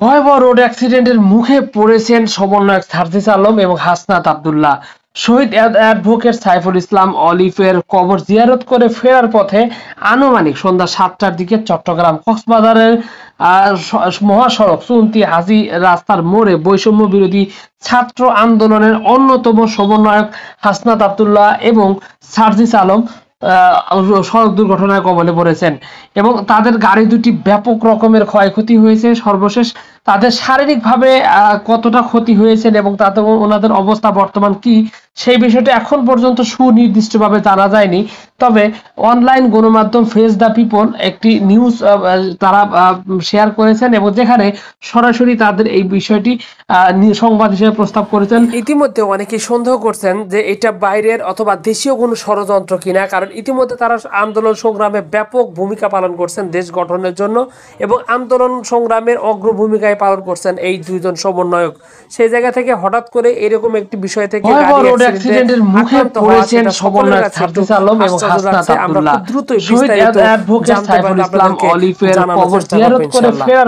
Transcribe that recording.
ভয়াবহ রোড অ্যাক্সিডেন্টের মুখে পড়েছেন সমন্বয়ক সার্জিস আলম এবং হাসনাত আব্দুল্লাহ। শহীদ অ্যাডভোকেট সাইফুল ইসলাম অলিফের কবর জিয়ারত করে ফেরার পথে আনুমানিক সন্ধ্যা 7টার দিকে চট্টগ্রাম কক্সবাজারের মহাসড়ক 34 হাজী রাস্তার মোড়ে বৈষম্য বিরোধী ছাত্র আন্দোলনের অন্যতম সমন্বয়ক হাসনাত আব্দুল্লাহ এবং সার্জিস আলম সড়ক দুর্ঘটনায় কবলে পড়েছেন এবং তাদের গাড়ি দুটি ব্যাপক রকমের ক্ষয়ক্ষতি হয়েছে। সর্বশেষ তাদের শারীরিকভাবে কতটা ক্ষতি হয়েছে এবং তাতে ওনাদের অবস্থা বর্তমান কি সেই বিষয়টা এখন পর্যন্ত সুনির্দিষ্টভাবে জানা যায়নি। তবে অনলাইন গণমাধ্যম ফেস দ্য পিপল একটি নিউজ তারা শেয়ার করেছেন এবং যেখানে সরাসরি তাদের এই বিষয়টি সংবাদ হিসেবে প্রস্তাব করেছেন। ইতিমধ্যে অনেকেই সন্দেহ করছেন যে এটা বাইরের অথবা দেশীয় কোনো ষড়যন্ত্র কিনা, কারণ ইতিমধ্যে তারা আন্দোলন সংগ্রামে ব্যাপক ভূমিকা পালন করছেন দেশ গঠনের জন্য এবং আন্দোলন সংগ্রামের অগ্রভূমিকায় পালন করছেন এই দুইজন সমন্বয়ক। সেই জায়গা থেকে হঠাৎ করে এরকম একটি বিষয় থেকে রোড অ্যাক্সিডেন্টের মুখে পড়েছেন সমন্বয়ক সার্জিস আলম এবং হাসনাত আব্দুল্লাহ। শহীদ অ্যাডভোকেট সাইফুল ইসলাম অলিফের কবর জিয়ারত করে ফেরার